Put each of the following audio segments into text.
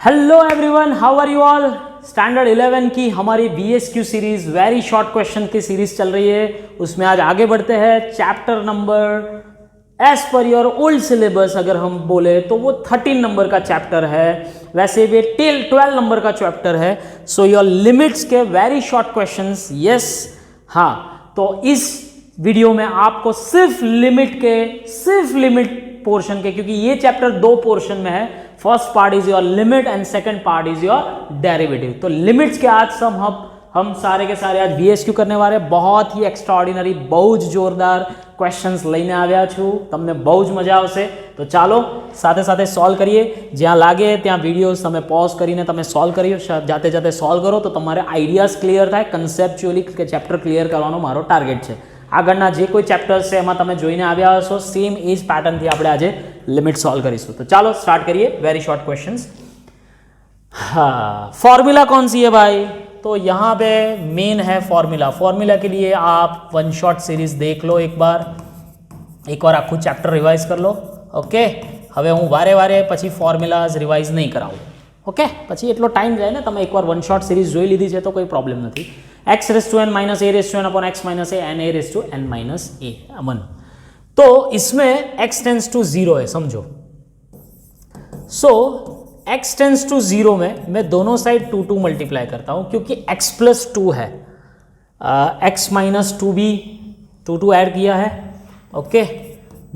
Hello everyone, how are you all. Standard 11 की हमारी BSQ series very short question की series चल रही है। उसमें आज आगे बढ़ते हैं। Chapter number as per your old syllabus अगर हम बोले तो वो 13 नंबर का चैप्टर है, वैसे भी 12 नंबर का चैप्टर है। सो योर लिमिट्स के वेरी शॉर्ट क्वेश्चंस। यस, हाँ, तो इस वीडियो में आपको सिर्फ लिमिट पोर्शन के, क्योंकि ये चैप्टर दो पोर्शन में है। First part is your limit and second part is your derivative. तो लिमिट्स के आज हम सारे के सारे आज VSQ करने वाले। बहुत ही एक्स्ट्राऑर्डिनरी, बहुत जोरदार क्वेश्चंस લઈને આવ્યા છું, તમને બહુ જ મજા આવશે। તો ચાલો સાથે સાથે સોલ્વ કરીએ। જ્યાં લાગે ત્યાં વિડીયોઝ તમે પોઝ કરીને તમે સોલ્વ કરીઓ, જાતે જાતે સોલ્વ કરો તો તમારે આઈડિયાઝ ક્લિયર થાય। કન્સેપ્ચ્યુઅલી કે ચેપ્ટર ક્લિયર કરવાનો મારો ટાર્ગેટ છે। આગળના જે કોઈ ચેપ્ટર્સ છે એમાં તમે જોઈને આવ્યા હશો, સેમ એ જ પેટર્નથી આપણે આજે लिमिट सॉल्व करीશું। तो चलो स्टार्ट करिए। Very short questions. हाँ, फॉर्मूला कौन सी है भाई? तो यहाँ पे मेन है फॉर्मूला। फॉर्मूला के लिए आप वन शॉट सीरीज देख लो, एक बार आखू चैप्टर रिवाइज कर लो। ओके, હવે હું વારે વારે પછી ફોર્મ્યુલાઝ રિવાઇઝ નહીં કરાવું। ઓકે, પછી એટલો ટાઈમ જાય ને, તમે એકવાર વન શોટ સિરીઝ જોઈ લીધી છે તો કોઈ પ્રોબ્લેમ નથી। x⁻n - a⁻n upon x - a and a⁻n - a1। तो इसमें x टेंस टू 0 है, समझो। सो x टेंस टू 0 में मैं दोनों साइड 2 मल्टीप्लाई करता हूं, क्योंकि x प्लस 2 है। x माइनस 2 भी 2 ऐड किया है। Okay,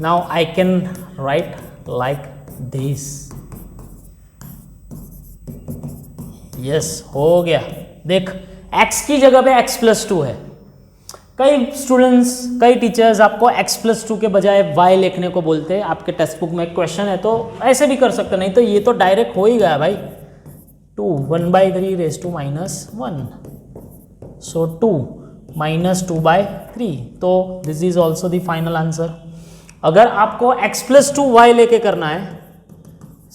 now I can write like this. Yes, हो गया। देख, x की जगह पे x प्लस 2 है। कई स्टूडेंट्स, कई टीचर्स आपको x प्लस 2 के बजाय y लिखने को बोलते हैं। आपके टेक्स्ट बुक में एक क्वेश्चन है तो ऐसे भी कर सकते, नहीं तो ये तो डायरेक्ट हो ही गया भाई। 2 1/3 रेज टू -1। सो 2 - 2/3। तो this is also the final answer. अगर आपको x प्लस 2 y लेके करना है,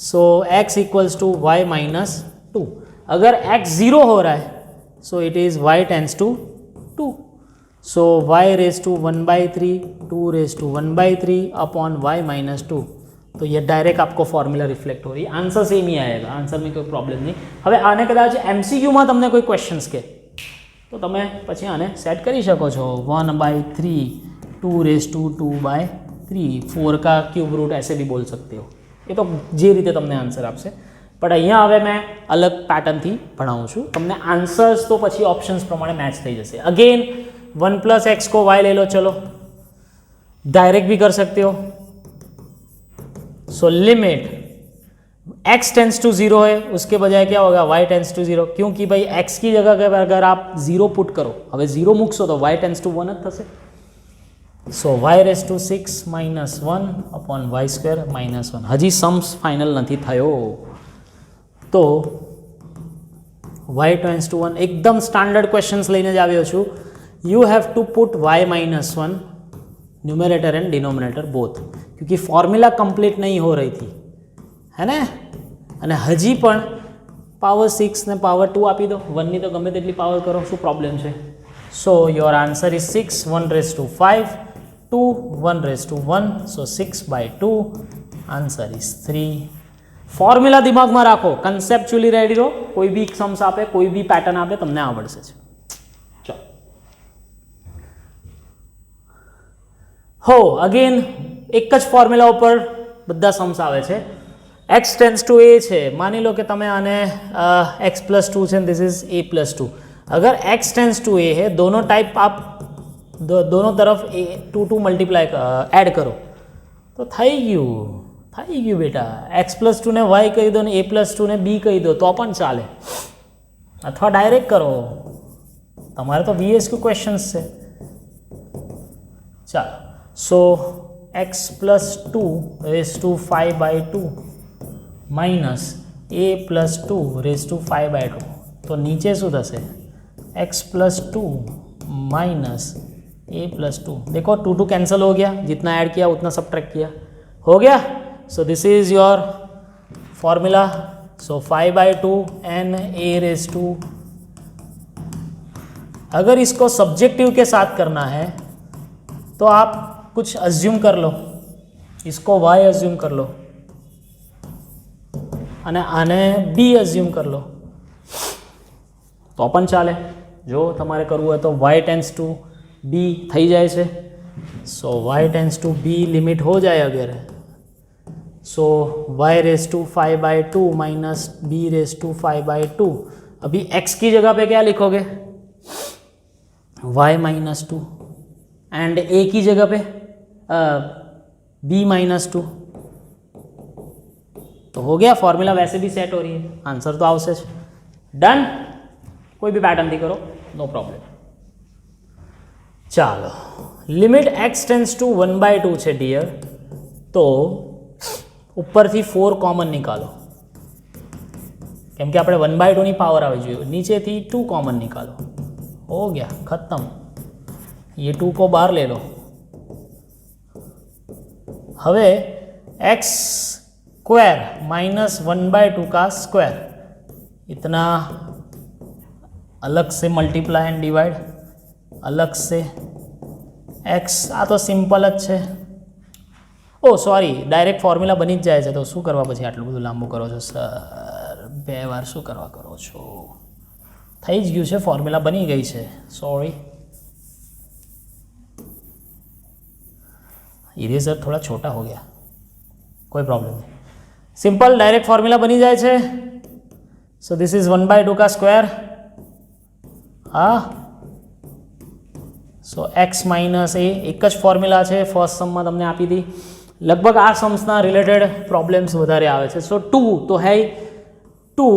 so x equals to y - 2। अगर x 0 हो रहा है, so it is y tends to 2। So y raise to 1/3, 2 raise to 1/3 upon y - 2। तो ये डायरेक्ट आपको फॉर्मूला रिफ्लेक्ट हो रही है। आंसर सेम ही आएगा, आंसर में कोई प्रॉब्लम नहीं। હવે આને કદાચ MCQ માં તમને કોઈ ક્વેશ્ચન્સ કે તો તમે પછી આને સેટ કરી શકો છો। 1/3, 2 રેज टू 2/3, 4 का क्यूब रूट ऐसे भी बोल सकते हो। ये तो જે રીતે તમને આન્સર આપશે। પણ અહીંયા હવે मैं अलग पैटर्नથી ભણાવું છું તમને। આન્સર્સ તો પછી ઓપ્શન્સ પ્રમાણે મેચ થઈ જશે। अगेन 1 + x को y ले लो, चलो डायरेक्ट भी कर सकते हो। So limit x tends to 0 है, उसके बजाय क्या होगा? y टेंस टू 0, क्योंकि भाई x की जगह अगर आप 0 पुट करो, હવે 0 મૂકશો તો y टेंस टू 1 જ થશે। So y raise to 6 - 1 upon y² - 1। હજી सम्स फाइनल નથી થયો, તો y टेंस टू 1 एकदम स्टैंडर्ड क्वेश्चंस લઈને જ આવ્યો છું। You have to put y - 1 numerator and denominator both, क्योंकि फॉर्मूला कंप्लीट नहीं हो रही थी, है ने। અને હજી પણ પાવર 6 ને પાવર 2 આપી દો। 1 ની તો ગમે તેટલી પાવર કરો, શું પ્રોબ્લેમ છે? So your answer is 6 1 raise to 5 2 1 raise to 1, so 6/2 answer is 3। Formula દિમાગમાં રાખો, કન્સેપ્ચ્યુઅલી રેડી રહો। કોઈ બી सम्स આપે, કોઈ બી પેટર્ન આપે, તમને આવડશે છે। हो अगेन एक ज फॉर्म्यूला पर बधा सम्स आवे छे। x टेंस टू a है, मानी लो कि तमे आने x + 2 है, दिस इज a + 2। अगर x टेंस टू a है, दोनों टाइप आप दोनों तरफ 2 मल्टीप्लाई ऐड करो तो थई गयु बेटा। x + 2 ने y कही दो ने a + 2 ने b कही दो तो पण चाले, अथवा डायरेक्ट करो। तमारे तो VSQ क्वेश्चंस है। चलो, so x + 2 raise to 5/2 minus a + 2 raise to 5/2। तो नीचे शू थशे? x + 2 minus a + 2। देखो 2 कैंसिल हो गया, जितना ऐड किया उतना सब्ट्रैक्ट किया, हो गया। So this is your formula. So 5/2 n a raise to, अगर इसको सब्जेक्टिव के साथ करना है तो आप कुछ अज्यूम कर लो, इसको y अज्यूम कर लो। અને આને બી એઝ્યુમ કરી લો તો પણ ચાલે. જો તમારે કરવું હોય તો y ટેન્સ ટુ બી થઈ જાય છે. So y tends to b limit हो जाए अगर, so y raise to 5/2 minus b raise to 5/2. अभी x की जगह पे क्या लिखोगे? y -2 एंड a की जगह पे b -2. तो हो गया, फॉर्मूला वैसे भी सेट हो रही है, आंसर तो आवश्यक है. डन. कोई भी पैटर्न थी करो, नो प्रॉब्लम. ચાલો, લિમિટ x ટેન્સ ટુ 1/2 છે ડિયર, તો ઉપરથી 4 કોમન નિકાલો, કેમ કે આપણે 1/2 ની પાવર આવી જોઈએ. નીચેથી 2 કોમન નિકાલો. हो गया, खत्म. ये 2 को बाहर ले लो. હવે x स्क्वायर माइनस 1/2 का स्क्वायर, इतना अलग से मल्टीप्लाई एंड डिवाइड, अलग से x. आ तो सिंपल ज है. ओ सॉरी, डायरेक्ट फॉर्म्युला बनी ज जाए. तो शू करवा पछी आटલું બધું લાંબુ કરો છો સર? બે વાર શું કરવા કરો છો? થઈ જ ગયું છે, ફોર્મ્યુલા બની ગઈ છે. सॉरी, इरेजर थोड़ा छोटा हो गया, कोई प्रॉब्लम नहीं. सिंपल डायरेक्ट फॉर्म्युला बनी जाए छे. सो दिस इज 1/2 का स्क्वायर. हाँ, सो x माइनस ए एक ज फॉर्म्युला है, फर्स्ट सम में तमने आपी थी. लगभग आ सम्सना रिलेटेड प्रॉब्लम्स वधारे आवे छे. सो 2 तो है 2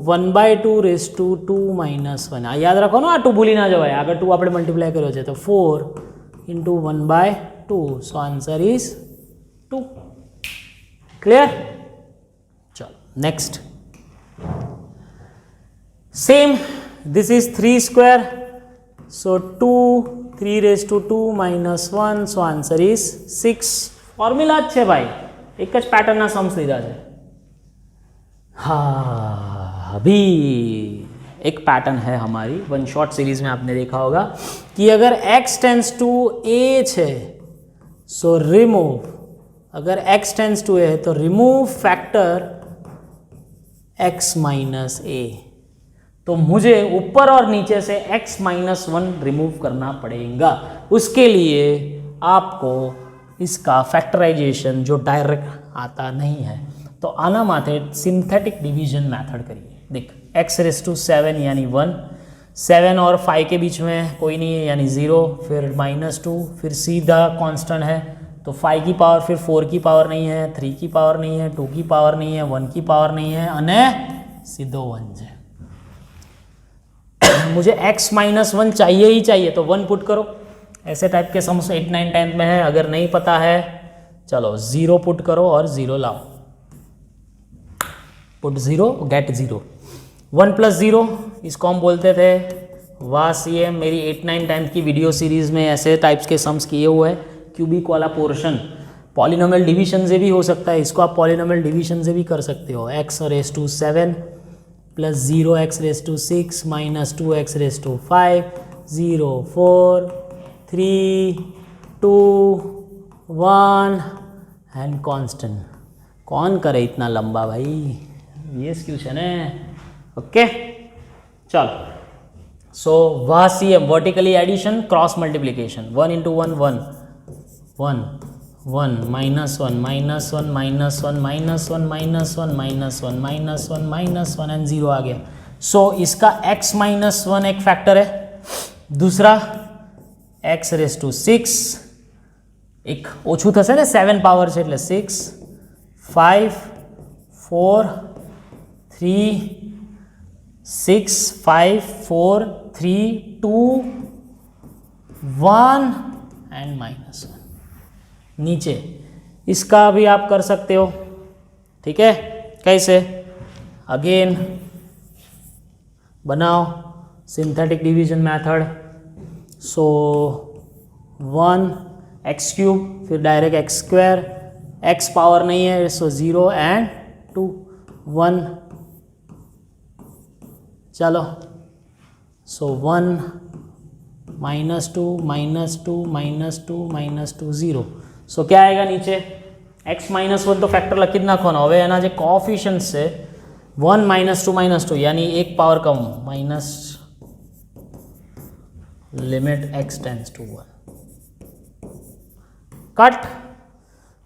1/2 रेस टू 2 - 1. आ याद रखो ना, आ 2 भूली ना जवाय. आगे 2 आपणे मल्टीप्लाय कर्यो छे, तो 4 × 1/2. So answer is 2. क्लियर? चलो next. Same, this is 3 square. So 2 3 raise to 2 - 1. So answer is 6. Formula है भाई, एक ज पैटर्न ना सम्स लीधा है. हाँ, अभी एक पैटर्न है हमारी वन शॉट सीरीज में, आपने देखा होगा कि अगर x टेंस टू a है, सो रिमूव. अगर x टेंस टू a है तो remove factor x minus a. तो मुझे ऊपर और नीचे से x - 1 रिमूव करना पड़ेगा. उसके लिए आपको इसका फैक्टराइजेशन जो डायरेक्ट आता नहीं है, तो आना माथे सिंथेटिक डिवीजन मेथड करिए. देख, x⁻⁷ यानी 1, 7 और 5 के बीच में कोई नहीं है यानी 0, फिर -2, फिर सीधा कांस्टेंट है, तो 5 की पावर, फिर 4 की पावर नहीं है, 3 की पावर नहीं है, 2 की पावर नहीं है, 1 की पावर नहीं है, अने सीधो 1 है. मुझे x - 1 चाहिए ही चाहिए, तो 1 पुट करो. ऐसे टाइप के सम्स 8, 9, 10 में है. अगर नहीं पता है, चलो 0 पुट करो और 0 लाओ. Put 0 gate 0. 1 + 0 इसको हम बोलते थे वासीएम. मेरी 8, 9, 10 की वीडियो सीरीज़ में ऐसे टाइप्स के सम्स किए हुए हैं. क्यूबिक वाला पोर्शन पॉलिनोमियल डिवीजन से भी हो सकता है. इसको आप पॉलिनोमियल डिवीजन से भी कर सकते हो. x⁻⁷ + 0x⁻⁶ - 2x⁻⁵ 0 4 3 2 1 and constant. कौन करे इतना लंबा भाई? ये क्यों है ने? ओके, चलो. सो वासीएम vertically addition, cross multiplication. 1 × 1 1 1 1 -1 -1 -1 -1 -1 -1 -1 and 0 आ गया. सो इसका x - 1 एक फैक्टर है. दूसरा x⁻⁶ एक ओछू थशे ने, 7 पावर है એટલે 6 5 4 3 6 5 4 3 2 1 एंड -1. नीचे इसका भी आप कर सकते हो. ठीक है, कैसे? अगेन बनाओ सिंथेटिक डिवीजन मेथड. सो 1 x3, फिर डायरेक्ट x², x पावर नहीं है, सो 0 एंड 2 1. चलो, सो 1 -2 -2 -2 0. सो क्या आएगा नीचे? x - 1 तो फैक्टर लखी ज नाखवानो. हवे एना जे कोएफिशिएंट्स है 1 -2 यानी एक पावर कम, minus limit x tends to 1 cut.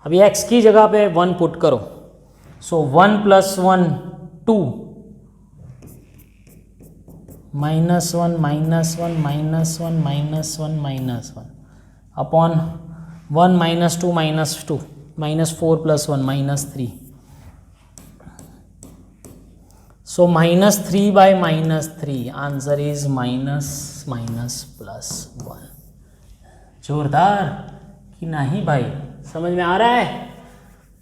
अभी x की जगह पे 1 पुट करो, so 1 + 1 2 -1 -1 -1 -1 upon 1 -2 -2 -4 + 1 -3, so -3 by -3 answer is -+1। जोरदार कि नहीं भाई? समझ में आ रहा है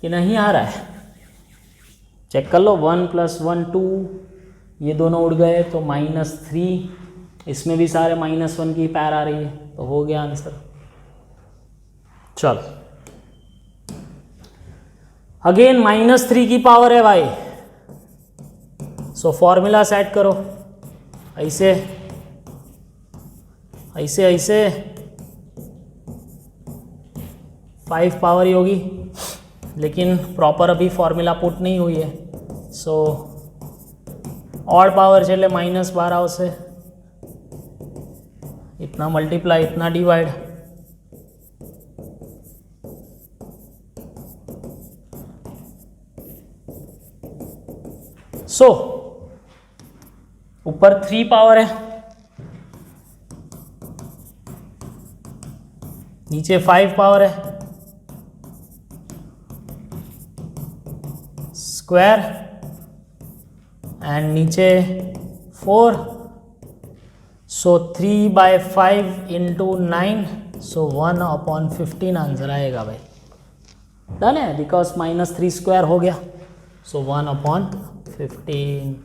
कि नहीं आ रहा है? चेक कर लो, 1 + 1 2, ये दोनों उड़ गए तो -3, इसमें भी सारे -1 की पैर आ रही है, तो हो गया आंसर। चलो अगेन -3 की पावर है भाई, सो फॉर्मूला सेट करो, ऐसे ऐसे ऐसे 5 पावर ही होगी, लेकिन प्रॉपर अभी फॉर्मूला पुट नहीं हुई है, सो ऑड पावर चले -12 से, इतना मल्टीप्लाई इतना डिवाइड, सो ऊपर 3 पावर है, नीचे 5 पावर है, स्क्वायर एंड नीचे 4, सो 3/5 × 9, सो 1/15 आंसर आएगा भाई। डन है, बिकॉज -3 स्क्वायर हो गया, सो 1/15।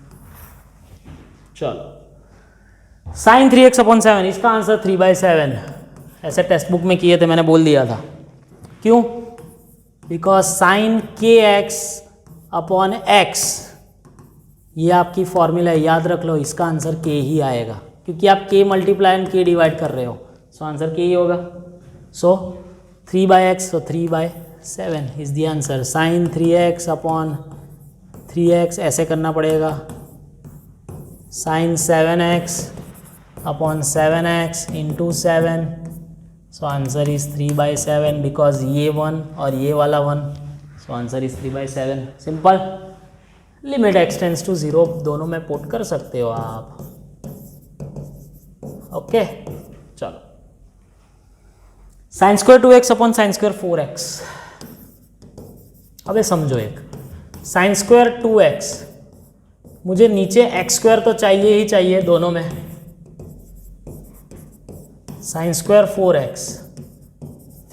चलो sin 3x/7, इसका आंसर 3/7, ऐसे टेक्स्ट बुक में किए थे, मैंने बोल दिया था। क्यों? बिकॉज sin kx/x, ये आपकी फॉर्मूला है, याद रख लो, इसका आंसर k ही आएगा, क्योंकि आप k multiply and k divide कर रहे हो, सो आंसर k ही होगा। So 3/x, so 3/7 is the answer. sin 3x/3x ऐसे करना पड़ेगा, sin 7x/7x × 7, so answer is 3/7, because ये 1 और ये वाला 1, so answer is 3/7। Simple. Limit x tends to 0 दोनों में पुट कर सकते हो आप। ओके चलो, sin² 2x/sin² 4x। अबे समझो, एक sin² 2x, मुझे नीचे x² तो चाहिए ही चाहिए दोनों में, sin² 4x,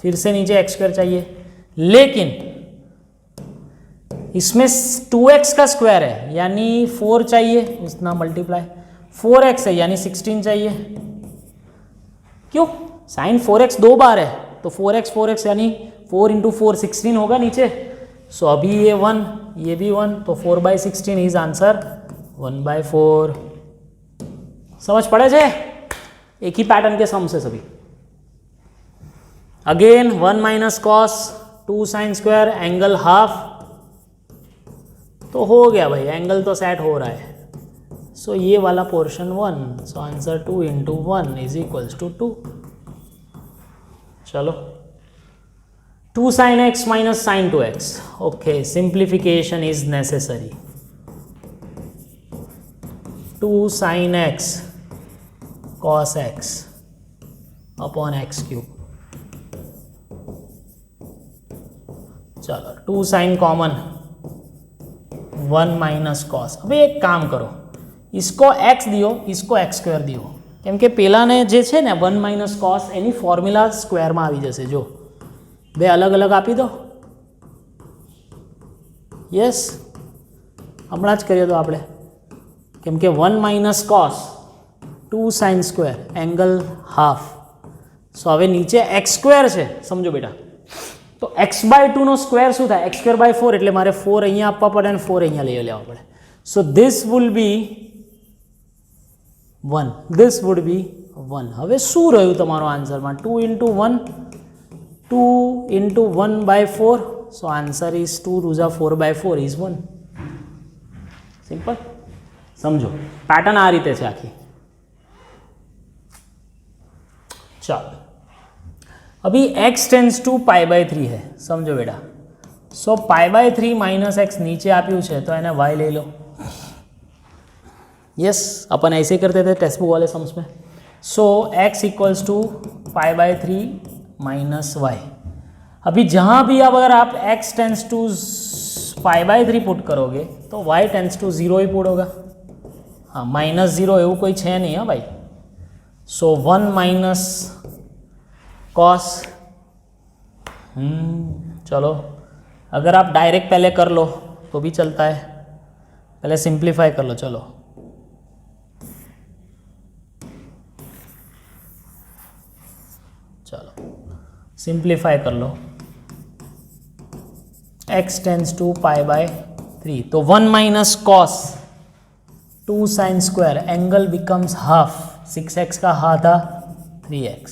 फिर से नीचे x² चाहिए, लेकिन इसमें 2x का स्क्वायर है यानी 4 चाहिए, उतना मल्टीप्लाई 4x है यानी 16 चाहिए। क्यों? sin 4x 2 बार है, तो 4x यानी 4 × 4 16 होगा नीचे, सो अभी ये 1 ये भी 1, तो 4/16 इज आंसर 1/4। समझ पड़े जे? एक ही पैटर्न के सम से सभी। Again 1 - cos 2 sin² angle half, तो हो गया भाई, एंगल तो सेट हो रहा है, सो ये वाला पोर्शन 1, सो आंसर 2 × 1 = 2। चलो 2 sin x - sin 2x, okay, simplification is necessary. 2 sin x cos x upon x³। चलो 2 sin कॉमन, 1 - cos। अभी एक काम करो, इसको x दियो, इसको x² दियो, કેમ કે પેલાને જે છે ને 1 - cos એની ફોર્મ્યુલા સ્ક્વેરમાં આવી જશે। જો બે અલગ અલગ આપી દો, યસ હમણાં જ કર્યો તો આપણે, કેમ કે 1 - cos 2 sin² એંગલ હાફ, સો હવે નીચે x² છે, સમજો બેટા, તો x/2 નો સ્ક્વેર શું થાય? x²/4, એટલે મારે 4 અહીંયા આપવા પડે અને 4 અહીંયા લઈ લેવા પડે, so this will be 1, this would be 1। હવે શું રહ્યું તમારો આન્સરમાં? 2 × 1, 2 × 1/4, સો આન્સર ઇઝ 2 × 4/4 ઇઝ 1। સિમ્પલ. સમજો પેટર્ન આ રીતે છે આખી. ચાલો अभी x टेंड्स टू π/3 है. समझो बेटा. सो π/3 माइनस एक्स नीचे આપ્યું છે તો એને y ले लो. यस अपन ऐसे ही करते थे टेक्स्ट बुक वाले सम्स में. So x equals to π/3 minus y. अभी जहाँ भी अब अगर आप x टेंड्स टू π/3 पुट करोगे तो y टेंड्स टू 0 ही पुट होगा. हाँ -0 એવું કોઈ છે નહીં. हाँ भाई. So 1 minus cos. चलो अगर आप डायरेक्ट पहले कर लो तो भी चलता है. पहले सिंप्लीफाई कर लो. चलो सिंप्लीफाई कर लो. x टेंड्स टू π/3 तो 1 minus cos 2 sine square angle becomes half. 6x का हाफ था 3x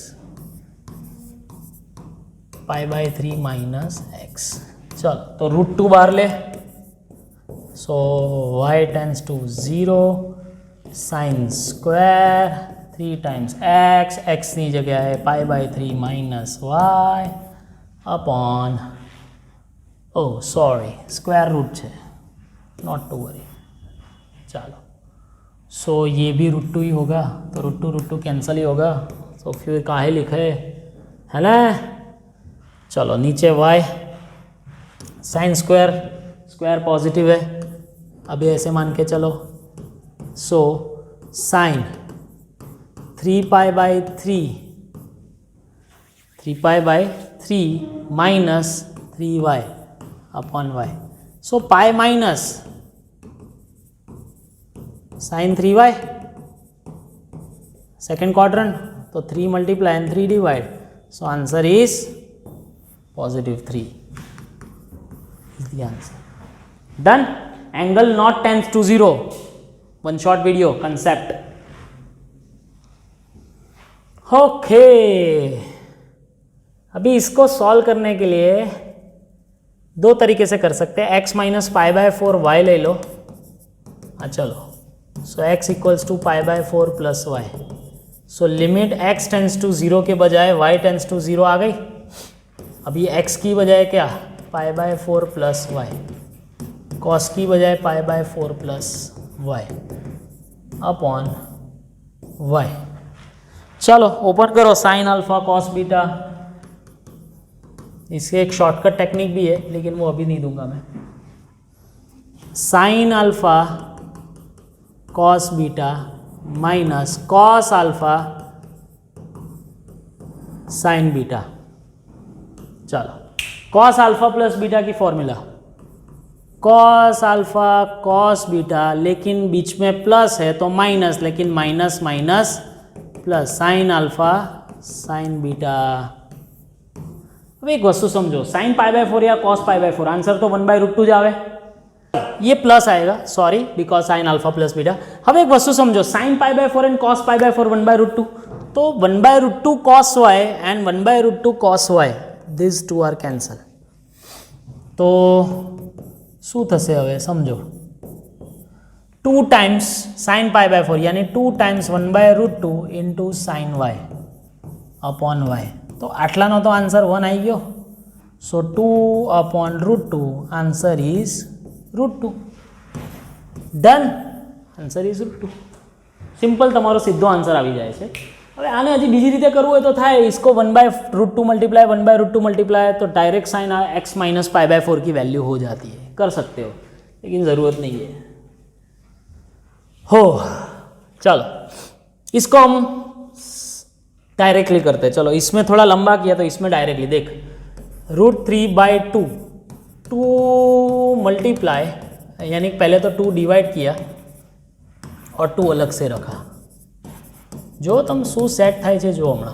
π/3 माइनस एक्स. चलो तो √2 बाहर ले. So y tends to 0 sine square 3 times x. x ની જગ્યા है π/3 minus y upon sorry square root है. Not to worry. चलो सो ये भी √2 ही होगा. तो √2 कैंसिल ही होगा. तो फिर काहे लिखे है ना. चलो नीचे y sine square. Square positive है अभी ऐसे मान के चलो. So sine 3π/3 minus 3y upon y. So pi minus sine 3y second quadrant. तो 3 multiply and 3 divide. So answer is +3 is the answer. Done. Angle not tends to 0. One short video concept. Okay. अभी इसको solve करने के लिए दो तरीके से कर सकते हैं. x माइनस π/4 y ले लो. चलो so x equals to π/4 plus y. So limit x tends to 0 के बजाय y टेंड्स टू 0 आ गई. अभी x की बजाय क्या π/4 प्लस वाई. कॉस की बजाय π/4 प्लस वाई अपॉन वाई. चलो ओपन करो. Sine alpha cos beta. इसके एक शॉर्टकट टेक्निक भी है लेकिन वो अभी नहीं दूंगा मैं. Sine alpha cos beta minus cos alpha sign beta. चलो कॉस अल्फा प्लस बीटा की formula. Cos alpha cos beta लेकिन बीच में प्लस है तो माइनस. लेकिन minus minus plus. Sine alpha sign beta. अब एक वस्तु समझो. साइन π/4 या कॉस π/4 आंसर तो 1/√2 जावे. ये प्लस आएगा sorry because sine alpha plus beta. अब एक वस्तु समझो. Sine π/4 and cos π/4 1/√2. तो 1/√2 cos y and 1/√2 cos y. these two are cancel. तो શું થશે હવે સમજો. 2 टाइम्स साइन π/4 यानी 2 times 1/√2 into sine y upon y. तो આટલાનો તો આન્સર 1 આવી ગયો. So 2 upon √2 answer is √2. Done. Answer is √2. Simple તમારો સીધો આન્સર આવી જાય છે. હવે આને હજી બીજી રીતે કરવું હોય તો થાય. इसको 1/√2 मल्टीप्लाई 1/√2 मल्टीप्लाई तो डायरेक्ट साइन x माइनस π/4 की वैल्यू हो जाती है. कर सकते हो लेकिन ज़रूरत नहीं है. हो चलो इसको हम डायरेक्टली करते हैं. चलो इसमें थोड़ा लंबा किया तो इसमें डायरेक्टली देख. √3/2 2 मल्टीप्लाई यानी पहले तो 2 डिवाइड किया और 2 अलग से रखा. जो तुम शू सेट थाय छे जो हमणा.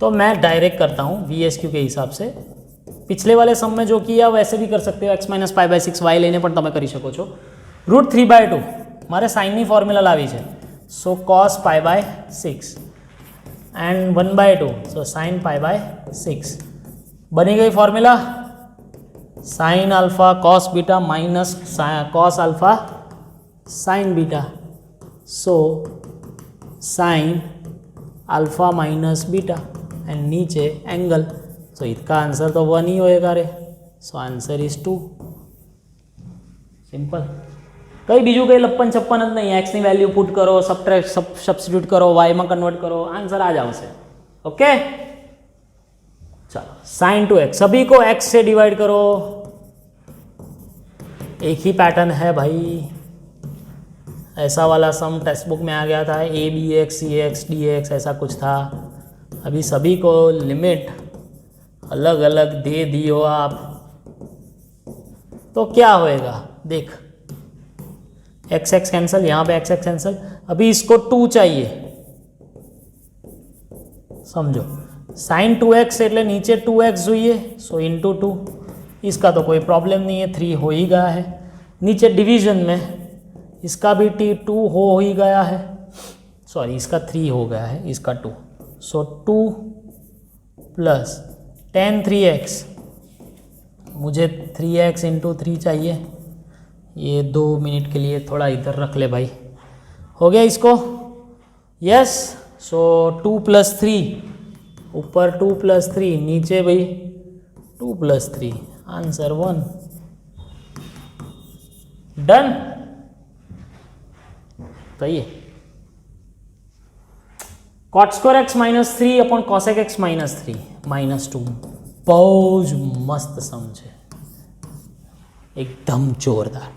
तो मैं डायरेक्ट करता हूँ VSQ के हिसाब से. पिछले वाले सम में जो किया वैसे भी कर सकते हो. x माइनस π/6 y લઈને પણ તમે કરી શકો છો. √3/2 મારે સાઇનની ફોર્મ્યુલા લાવી છે. सो cos π/6 एंड 1/2 सो साइन π/6 बनी गई formula. Sine alpha cos beta minus cos alpha sign beta, so sine alpha minus beta and नीचे एंगल, सो इसका आंसर तो 1 ही होएगा रे, सो आंसर इज 2। સિમ્પલ, કઈ બીજું કંઈ લપ્પન છપ્પન જ નહીં, એક્સની વેલ્યુ પુટ કરો, સબસ્ટિટ્યુટ કરો, વાયમાં કન્વર્ટ કરો, આન્સર આ જ આવશે। ओके चलो साइन टू एक्स, सभी को एक्स से डिवाइड करो, एक ही पैटर्न है भाई, ऐसा वाला सम टेक्स्ट बुक में आ गया था, A B X C X D X ऐसा कुछ था। अभी सभी को लिमिट अलग अलग दे दी हो आप, तो क्या होएगा देख, एक्स एक्स कैंसिल, यहाँ पे एक्स एक्स कैंसिल, अभी इसको 2 चाहिए, समझो साइन 2x એટલે नीचे 2x જોઈએ, सो इंटू 2, इसका तो कोई प्रॉब्लम नहीं है, 3 हो ही गया है। नीचे डिवीजन में इसका भी 2 हो ही गया है, सॉरी इसका 3 हो गया है, इसका 2, सो 2 प्लस tan 3x, मुझे 3x इंटू 3 चाहिए, ये 2 मिनट के लिए थोड़ा इधर रख ले भाई, हो गया इसको, यस, सो 2 प्लस 3, ऊपर 2 प्लस 3, नीचे भाई 2 प्लस 3, आंसर 1, डन। सही है, cot square x minus 3 upon cosec x minus 3 minus 2, बहुत मस्त समझे, एकदम जोरदार।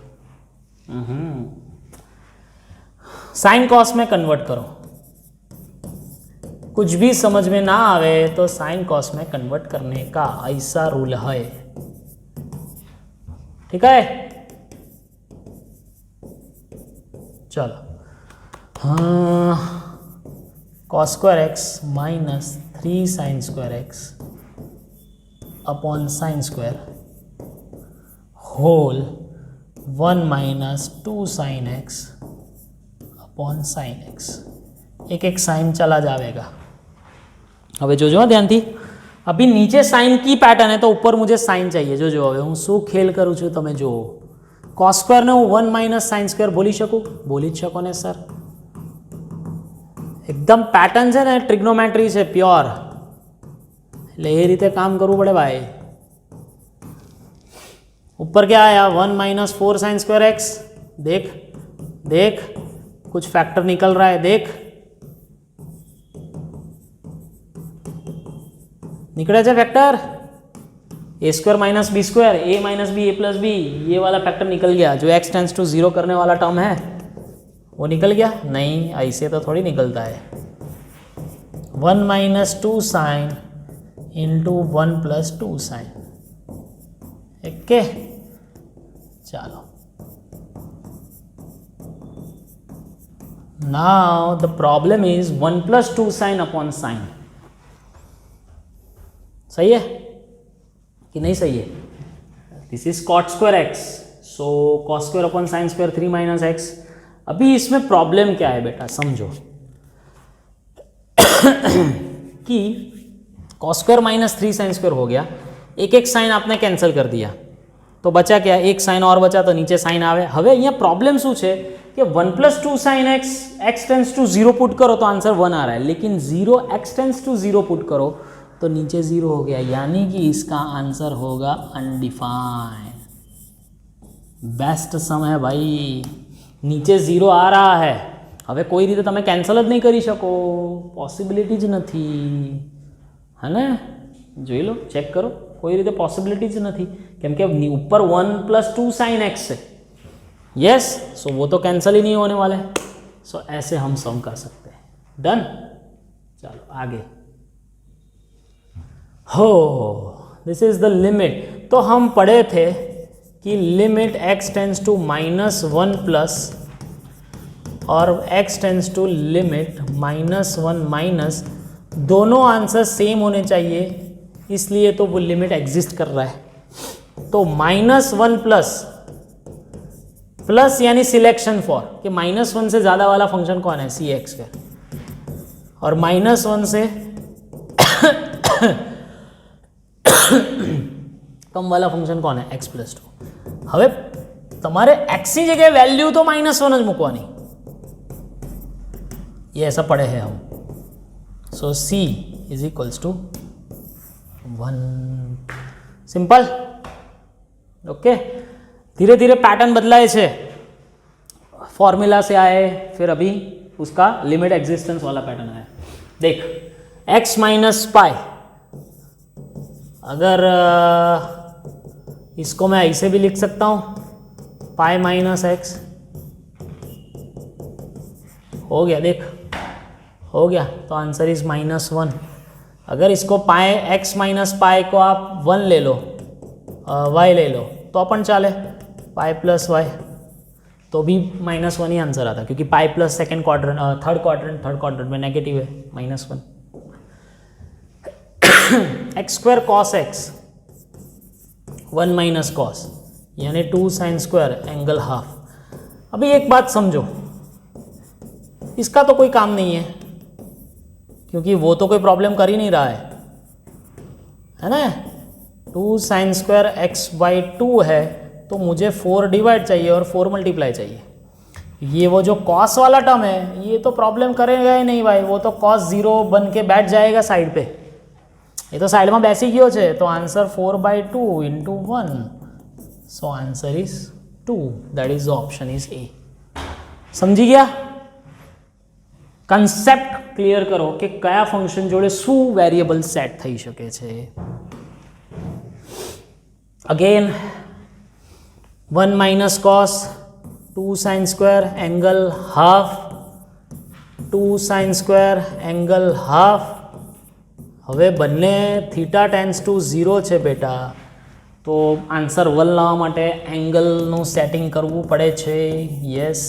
साइन कॉस में कन्वर्ट करो, कुछ भी समझ में ना आवे तो साइन कॉस में कन्वर्ट करने का ऐसा रूल है, ठीक है। चलो हाँ, cos square x minus 3 sine square x upon sine square whole 1 minus 2 sine x upon sine x, एक एक साइन चला जाएगा। હવે જોજો ધ્યાનથી, અભી નીચે સાઇન કી પેટર્ન है तो ऊपर मुझे साइन चाहिए, જોજો હવે હું શું ખેલ કરું છું તમે જુઓ, cos સ્ક્વેર ને હું 1 માઇનસ સાइन સ્ક્વેર બોલી શકું, બોલી જ શકો ને સર, એકદમ પેટર્ન છે ને ટ્રિગ્નોમેટ્રી છે પ્યોર, એટલે એ રીતે કામ કરવું પડે ભાઈ। ऊपर क्या आया 1 माइनस 4 साइन स्क्वायर एक्स, देख देख कुछ फैक्टर निकल रहा है, देख निकला है फैक्टर, ए स्क्वायर माइनस बी स्क्वायर, ए माइनस बी ए प्लस बी, ये वाला फैक्टर निकल गया, जो एक्स टेंस टू 0 करने वाला टर्म है वो निकल गया, नहीं ऐसे तो थोड़ी निकलता है, 1 minus 2 sine into 1 plus 2 sine, okay चलो। Now the problem is 1 plus 2 sine upon sine, सही है कि नहीं सही है, this is cot square x, so cot square upon sine square 3 minus x. अभी इसमें प्रॉब्लम क्या है बेटा समझो कि cot square minus 3 sine square हो गया, एक एक साइन आपने कैंसिल कर दिया, तो बचा क्या, एक साइन और बचा, तो नीचे साइन आवे। हवे अहींया प्रॉब्लम शू है कि 1 plus 2 sine x, x tends to 0 put करो तो आंसर 1 आ रहा है, लेकिन 0 एक्स टेंस टू 0 पुट करो तो नीचे 0 हो गया, यानी कि इसका आंसर होगा अनडिफाइंड। बेस्ट सम है भाई, नीचे 0 आ रहा है, हवे कोई रीते तमे कैंसल ज नहीं करी शको, पॉसिबिलिटी ज नहीं है ने, જોઈ લો चेक करो, कोई रीते पॉसिबिलिटी ज नहीं, केम के ऊपर 1 प्लस 2 साइन एक्स है, यस, सो वो तो कैंसिल ही नहीं होने वाले, सो ऐसे हम सम कर सकते हैं, डन। चलो आगे, हो दिस इज द लिमिट, तो हम पढ़े थे कि limit x tends to -1 plus और x tends to limit -1 minus, दोनों आंसर सेम होने चाहिए, इसलिए तो वो लिमिट एग्जिस्ट कर रहा है, तो -1 प्लस प्लस यानी सिलेक्शन फॉर, कि -1 से ज़्यादा वाला फंक्शन कौन है, सी एक्स का, और -1 से कम वाला फंक्शन कौन है x+2। હવે તમારે x ની જગ્યાએ વેલ્યू तो -1 જ મૂકવાની, ये ऐसा पढ़े हैं हम। So c is equals to 1। Simple. Okay, धीरे धीरे पैटर्न बदलाए छे, फॉर्मूला से आए, फिर अभी उसका लिमिट एग्जिस्टेंस वाला पैटर्न आया। देख x माइनस पाई, अगर इसको मैं ऐसे भी लिख सकता हूँ, पाई माइनस एक्स, हो गया, देख हो गया, तो आंसर इज -1। अगर इसको पाई x माइनस पाई को आप 1 ले लो, y ले लो, तो अपन चाले, पाई प्लस वाई, तो भी -1 ही आंसर आता, क्योंकि पाई प्लस थर्ड क्वाड्रेंट में नेगेटिव है, -1। x² cos x 1 minus cos, यानी 2 sin स्क्वायर एंगल हाफ। अभी एक बात समझो, इसका तो कोई काम नहीं है, क्योंकि वो तो कोई प्रॉब्लम कर ही नहीं रहा है ना। 2 sin स्क्वायर x/2 है, तो मुझे 4 डिवाइड चाहिए और 4 मल्टीप्लाई चाहिए। ये वो जो कॉस वाला टर्म है, ये तो प्रॉब्लम करेगा ही नहीं भाई, वो तो cos 0 बन के बैठ जाएगा साइड पे, ये तो साइड में बेसी गयो छे। तो answer 4/2 × 1, so answer is 2, that is option is a. समझी गया? कॉन्सेप्ट क्लियर करो कि कया फंक्शन जोड़े शू वेरिएबल सेट थई शके छे। Again 1 minus cos 2 sin square angle half, 2 sin square angle half. હવે બંને થીટા ટેન્ડ્સ ટુ 0 છે બેટા, તો આન્સર 1 લાવવા માટે એંગલનું સેટિંગ કરવું પડે છે। Yes,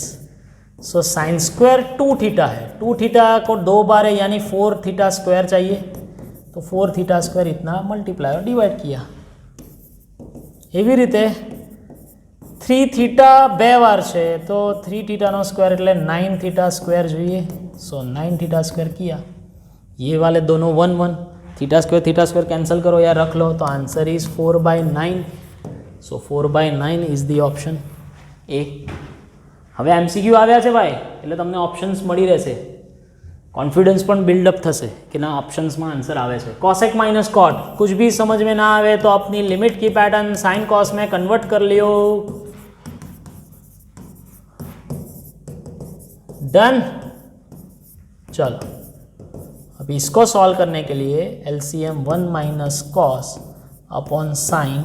so sine square 2 theta है, 2 थीटा को 2 बार है, यानी 4 थीटा स्क्वायर चाहिए, तो 4 थीटा स्क्वायर इतना मल्टीप्लाई और डिवाइड किया। एवी रीते 3 थीटा 2 बार है, तो 3 थीटाનો स्क्वायर એટલે 9 थीटा स्क्वायर જોઈએ, सो 9 थीटा स्क्वायर किया। ये वाले दोनों 1 1, थीटा स्क्वायर कैंसिल करो या रख लो, तो answer is 4/9। So 4/9 is the option A. હવે एमसीक्यू આવ્યા છે ભાઈ, એટલે તમને ઓપ્શન્સ મળી રહેશે, कॉन्फिडेंस પણ बिल्डअप થશે कि ना ऑप्शंस में आंसर आवे છે। कॉसेक माइनस कॉट, कुछ भी समझ में ना आवे तो अपनी लिमिट की पैटर्न साइन कॉस में कन्वर्ट कर लियो। डन। चलो अब इसको सॉल्व करने के लिए LCM 1 minus cos upon sine.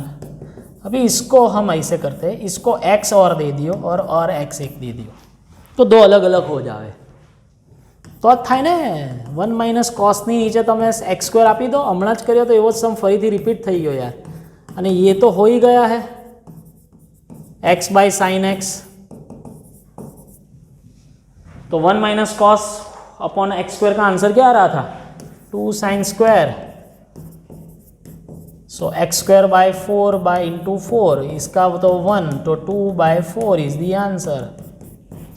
अभी इसको हम ऐसे करते हैं, इसको x और दे दियो और x एक दे दियो, तो दो अलग अलग हो जाए, तो थाय ने 1 माइनस कॉसनी नीचे तमे x² आपी दो। हमणां ज कर्यो तो एवो सम फरीथी रिपीट थई गयो यार, अने ये तो हो ही गया है x/sin x, तो 1 माइनस कॉस अपॉन x² का आंसर क्या आ रहा था? 2 sin स्क्वायर, सो x²/4 × 4, इसका तो 1, तो 2/4 is the answer.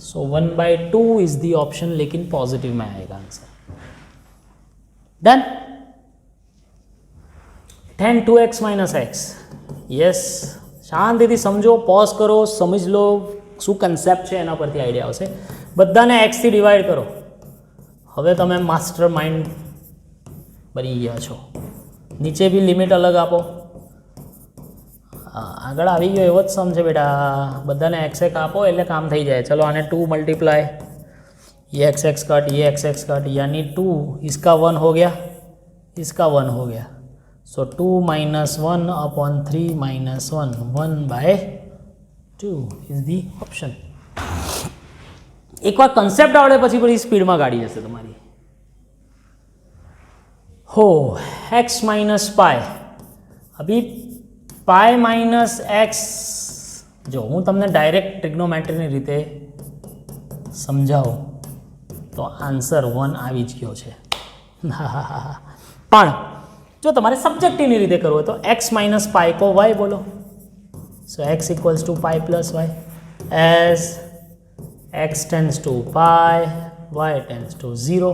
So 1/2 is the option, लेकिन पॉजिटिव में आएगा answer. Done. tan 2x - x। Yes, शांति थी समझो, पॉज करो, समझ लो शू कॉन्सेप्ट है, एना परथी आइडिया आवशे। बधाने x थी डिवाइड करो। हवे तमे मास्टर माइंड बनी गया छो। नीचे भी लिमिट अलग आपो। आगळ आवी गयो एवो ज सम छे बेटा, बधाने x आपो एटले काम थई जाए। चलो आने 2 मल्टीप्लाई, ये x कट, ये x कट, यानी 2, इसका 1 हो गया, इसका 1 हो गया। सो 2 - 1 अपॉन 3 - 1, 1/2 इज दी ऑप्शन। एक बार कॉन्सेप्ट आवड़े पछी बड़ी स्पीड में गाड़ी जैसे तुम्हारी। हो x माइनस पाई, अभी पाई माइनस एक्स, जो हूँ तमने डायरेक्ट ट्रिग्नोमेट्री रीते समझाऊँ तो आंसर 1 आवी ज गयो छे। पण जो तमारे सब्जेक्टिवनी रीते करवो तो x माइनस पाई को y बोलो। So x equals to pi plus y, as x tends to pi, y tends to 0।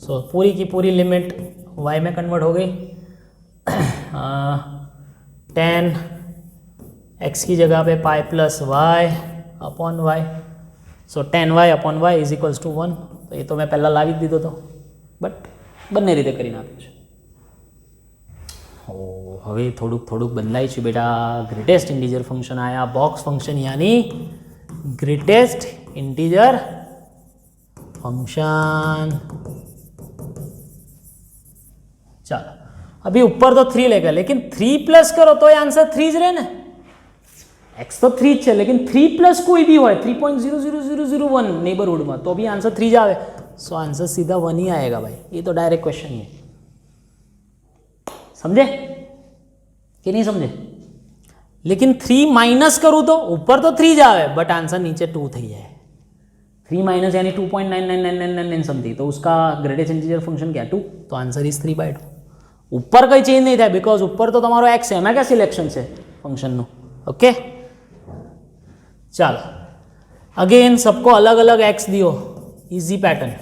So पूरी की पूरी लिमिट y में कन्वर्ट हो गई। 10 x की जगह पे pi plus y upon y, so 10y upon y is equals to 1. તો એ તો મેં પહેલાં લાવી જ દીધો હતો, બટ બંને રીતે કરી નાખ્યું છે. હવે થોડુંક બદલાય છે બેટા. ગ્રેટેસ્ટ ઇન્ટીજર ફંક્શન આયા, બોક્સ ફંक्शन यानी ग्रेटेस्ट इंटीजर फंक्शन. चलो अभी ऊपर तो 3 लेगा, लेकिन 3 प्लस करो तो ये आंसर 3 ज रहे ना. एक्स तो 3 है, लेकिन 3 प्लस कोई भी हो 3.00001 नेबरहुड में तो भी आंसर 3 ज आवे. सो आंसर सीधा 1 ही आएगा भाई. ये तो डायरेक्ट क्वेश्चन है. समझे कि नहीं समझे? लेकिन 3 माइनस करूँ तो ऊपर तो 3 जावे, बट आंसर नीचे 2 थी जाए. 3 माइनस यानी 2.99999 समथिंग, तो उसका ग्रेटेस्ट इंटीजर फंक्शन क्या 2, तो आंसर इज 3/2. ऊपर कोई चेंज नहीं था, बिकॉज ऊपर तो तुम्हारो एक्स है, मैं क्या सिलेक्शन से फंक्शन नो. ओके चलो अगेन सबको अलग अलग एक्स दियो, इजी पैटर्न.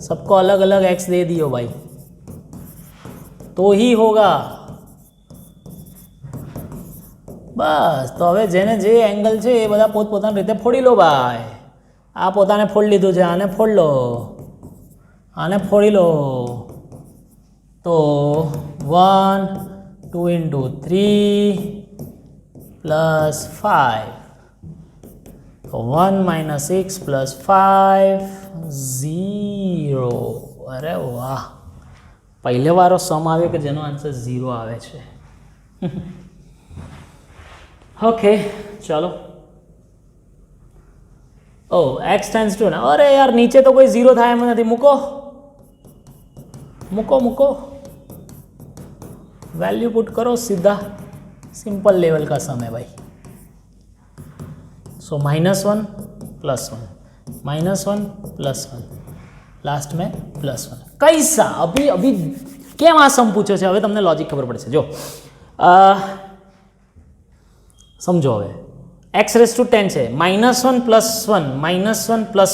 सबको अलग अलग एक्स दे दियो भाई, तो ही होगा. बस तो હવે જેને જે એંગલ છે એ બધા પોતપોતાની રીતે ફોડી લો ભાઈ. આ પોતાને ફોડી લીધું છે, આને ફોડ લો, આને ફોડી લો. તો 1 2 into 3 plus 5, तो 1 minus 6 plus 5 0. અરે વાહ, પહેલે વારો સમ આવ્યો કે જેનો આન્સર 0 આવે છે. ओके चलो. ओ एक्स टेंस टू ना, अरे यार नीचे तो कोई 0 था एम नहीं. मूको मूको मूको वैल्यू पुट करो सीधा. सिंपल लेवल का सम है भाई. सो -1 +1 -1 +1 लास्ट में +1. कैसा अभी अभी केम आ सम पूछे છે, હવે તમને લોજિક ખબર પડશે. જો समझो હવે x⁻10 છે, -1 +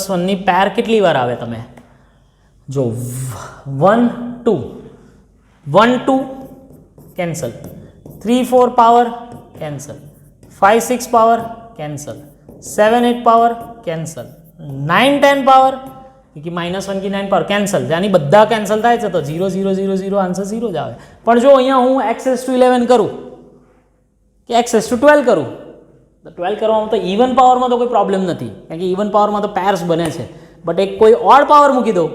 1 ની પેર કેટલી વાર આવે તમે જો 1 2 1 2 cancel, 3 4 power cancel, 5 6 power cancel, 7 8 power cancel, 9 10 power क्योंकि -1 की 9 पावर कैंसल, यानी બધા કેન્સલ થાય છે, તો 0 0 0 0 આન્સર 0 જ આવે. પણ જો અહીંયા હું x⁻11 કરું कि x⁻12 करूँ, तो 12 કરવામાં તો ઇવન પાવરમાં તો કોઈ પ્રોબ્લેમ નથી, કારણ કે ઇવન પાવરમાં તો પેર્સ બને છે. બટ એક કોઈ ઓડ પાવર મૂકી દો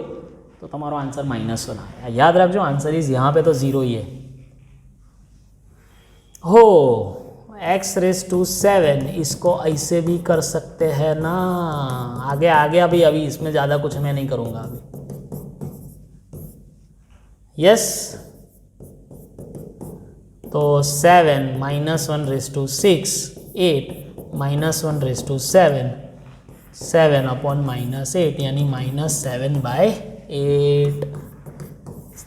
તો તમારો આન્સર -1 આવે. યાદ રાખજો आंसर इज यहाँ पे तो 0 ही है. हो x⁻7 इसको ऐसे भी कर सकते हैं ना. आगे आगे अभी इसमें ज़्यादा कुछ मैं नहीं करूँगा अभी. यस तो 7 -1/6 8 -1/7 7 upon -8 यानी -7/8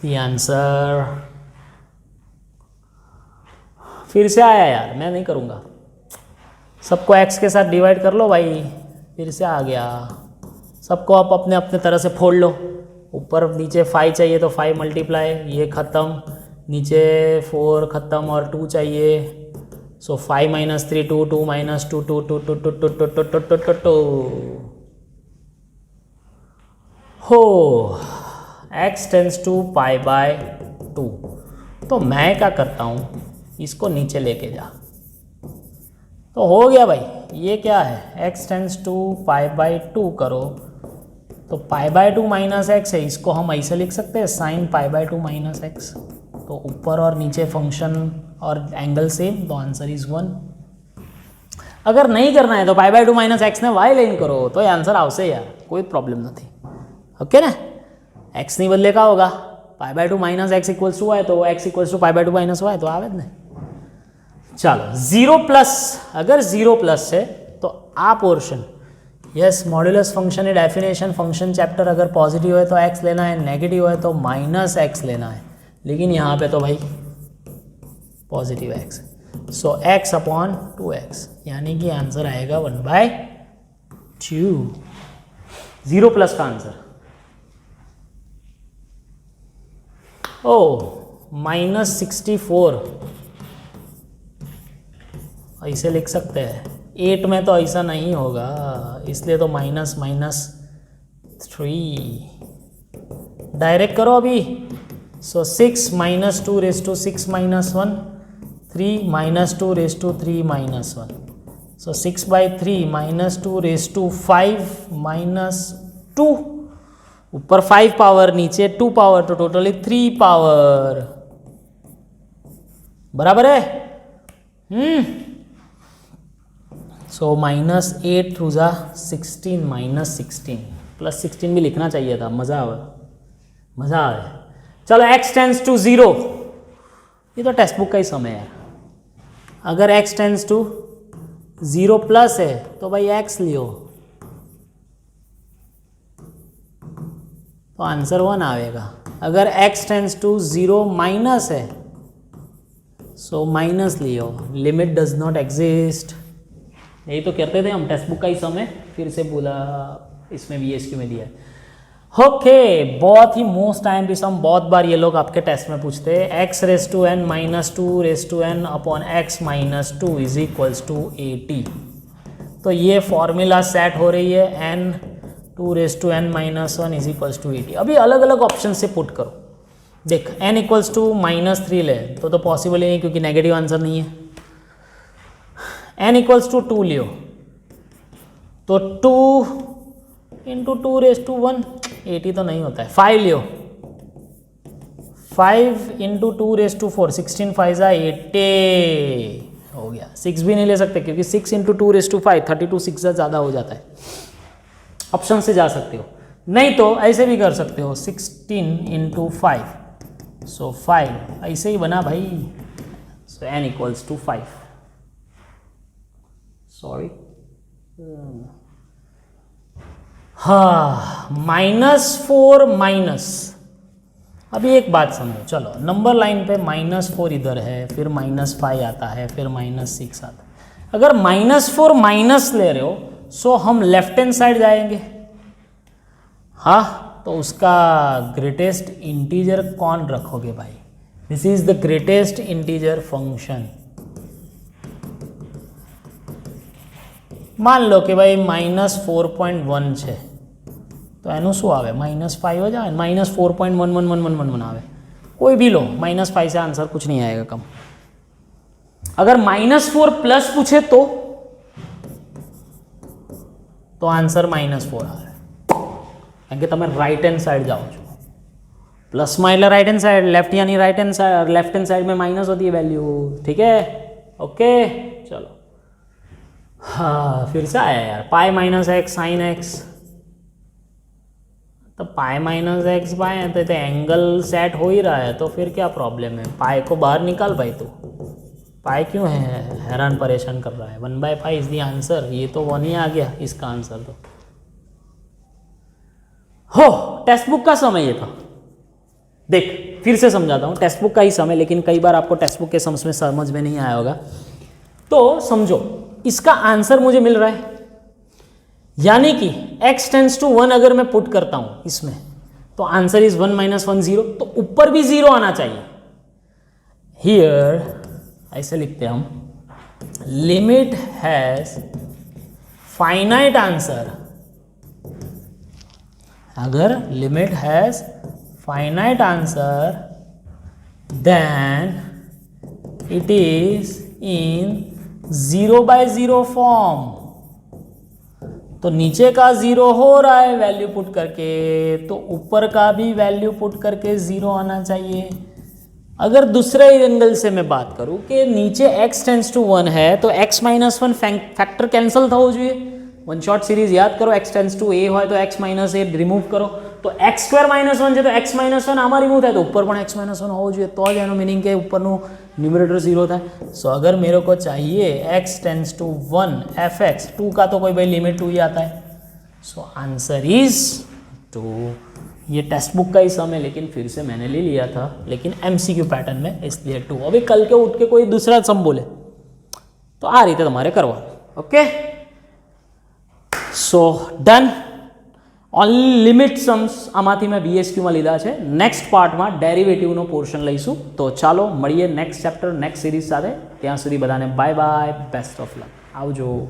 द आंसर. फिर से आया यार, मैं नहीं करूँगा. सबको x के साथ डिवाइड कर लो भाई. फिर से आ गया. सबको आप अपने अपने तरह से फोड़ लो. ऊपर नीचे 5 चाहिए तो 5 मल्टीप्लाई, ये ख़त्म. नीचे 4 ख़त्म और 2 चाहिए. सो 5 - 3 2 2 - 2 2 2 2 2 2 2 2 2 2 2 हो x टेंस टू π/2. तो मैं क्या करता हूँ, इसको नीचे लेके जा, तो हो गया भाई. ये क्या है, x टेंस टू π/2 करो तो π/2 - x है, इसको हम ऐसे लिख सकते हैं sin π/2 - x. तो ऊपर और नीचे फंक्शन और एंगल सेम, तो आंसर इज 1. अगर नहीं करना है तो π/2 - x ने y लेन करो तो ये आंसर आवशे यार, कोई प्रॉब्लम नहीं. ओके ना, x नहीं बदले का होगा π/2 - x इक्वल्स टू y, तो x इक्वल्स टू π/2 - y तो आवे ने. चलो 0+, अगर 0+ है तो आ पोर्शन यस मॉड्यूलस फंक्शन है डेफिनेशन. फंक्शन चैप्टर अगर पॉजिटिव है तो x लेना है, नेगेटिव है तो -x लेना है. लेकिन यहाँ पे तो भाई पॉजिटिव x, सो x अपॉन 2x, यानी कि आंसर आएगा 1/2. 0+ का आंसर. ओ -64 ऐसे लिख सकते हैं, 8 में तो ऐसा नहीं होगा, इसलिए तो माइनस माइनस 3 डायरेक्ट करो अभी। So 6 minus 2 raise to 6 minus 1, 3 minus 2 raise to 3 minus 1, so 6/3 minus 2 raise to 5 minus 2, ऊपर 5 पावर नीचे 2 पावर, तो टोटली 3 पावर, बराबर है। सो माइनस 8 टू जा 16 माइनस 16 प्लस 16 भी लिखना चाहिए था, मज़ा आवे। चलो x टेंस टू 0, ये तो टेक्स्ट बुक का ही समय है। अगर x टेंस टू 0 प्लस है तो भाई x लियो, तो आंसर 1 आएगा। अगर x टेंस टू 0 माइनस है so minus Leo, limit does not exist. यही तो कहते थे हम, टेक्स्ट बुक का ही समय, फिर से बोला, इसमें VSQ में दिया है। ओके, बहुत ही मोस्ट टाइम भी सम, बहुत बार ये लोग आपके टेस्ट में पूछते हैं, x raise to n minus 2 raise to n upon x minus 2 is equals to 80। तो ये फॉर्मूला सेट हो रही है, n 2 raise to n minus 1 is equals to 80। अभी अलग अलग ऑप्शन से पुट करो, देख n इक्वल्स टू -3 ले तो पॉसिबल ही नहीं, क्योंकि नेगेटिव आंसर नहीं है। n इक्वल्स टू 2 लियो तो 2 इंटू 2 रेस टू 1, 80 तो नहीं होता है। 5 लियो, 5 इंटू 2 रेस टू 4, 16 5 80 हो गया। 6 भी नहीं ले सकते क्योंकि 6 इंटू 2 रेस टू 5, 32 6 से ज़्यादा हो जाता है। ऑप्शन से जा सकते हो, नहीं तो ऐसे भी कर सकते हो, 16 इंटू 5, सो 5 ऐसे ही बना भाई। सो n इक्वल्स टू 5, सॉरी, हाँ, -4 माइनस। अभी एक बात समझो, चलो नंबर लाइन पे -4 इधर है, फिर -5 आता है, फिर -6 आता है। अगर -4 माइनस ले रहे हो सो हम लेफ्ट हैंड साइड जाएंगे, हाँ, तो उसका ग्रेटेस्ट इंटीजर कौन रखोगे भाई? This is the greatest integer function. मान लो कि भाई -4.1 છે તો એનું શું આવે? -5 हो जाए, -4.11111 આવે, कोई भी लो, -5 से आंसर कुछ नहीं आएगा कम। अगर -4 प्लस पूछे तो आंसर -4 આવે, કારણ કે તમે राइट हैंड साइड जाओ છો। प्लस में એટલે राइट हैंड साइड, लेफ्ट यानी right hand side, left hand side में माइनस होती है वैल्यू, ठीक है, ओके। चलो, हाँ, फिर से आया यार, pi minus x sine x, तो पाई माइनस एक्स पाए तो एंगल सेट हो ही रहा है, तो फिर क्या प्रॉब्लम है? पाई को बाहर निकाल भाई, तो पाई क्यों है हैरान परेशान कर रहा है? 1/5 इज द आंसर, ये तो 1 ही आ गया इसका आंसर। तो हो, टेक्स्ट बुक का समय ये था। देख, फिर से समझाता हूँ, टेक्स्ट बुक का ही समय, लेकिन कई बार आपको टेक्स्ट बुक के समझ में नहीं आया होगा, तो समझो इसका आंसर मुझे मिल रहा है, यानी कि x टेंस टू 1 अगर मैं पुट करता हूं इसमें, तो आंसर इज 1 - 1 0, तो ऊपर भी 0 आना चाहिए। हियर ऐसे लिखते हैं हम, लिमिट हैज फाइनाइट आंसर। अगर limit has finite answer then it is in 0/0 form. तो नीचे का 0 हो रहा है वैल्यू पुट करके, तो ऊपर का भी वैल्यू पुट करके 0 आना चाहिए। अगर दूसरे एंगल से मैं बात करूं कि नीचे x टेंस टू 1 है, तो x - 1 फैक्टर कैंसिल था हो जाए। वन शॉट सीरीज याद करो, x टेंस टू a હોય तो x - a रिमूव करो, तो x² - 1 છે, તો x - 1 આમાં रिमूव થાય, तो ऊपर પણ x - 1 હોવો જોઈએ, તો જ એનો मीनिंग કે ઉપરનું न्यूमरेटर 0 था। सो अगर मेरे को चाहिए x टेंस टू 1 fx, 2 का तो कोई भाई लिमिट 2 ही आता है, सो आंसर इज 2। ये टेक्स्ट बुक का ही सम है, लेकिन फिर से मैंने ले लिया था, लेकिन MCQ पैटर्न में, इसलिए 2। अभी कल के उठ के कोई दूसरा सम बोले तो आ रही थे तुम्हारे करवा, okay. So done. Only limit Sam's આમાંથી મેં BSQમાં લીધા છે. નેક્સ્ટ પાર્ટમાં ડેરિવેટિવનો પોર્શન લઈશું. તો ચાલો મળીએ નેક્સ્ટ ચેપ્ટર નેક્સ્ટ સિરીઝ સાથે. ત્યાં સુધી બધાને bye bye, best of luck, આવજો.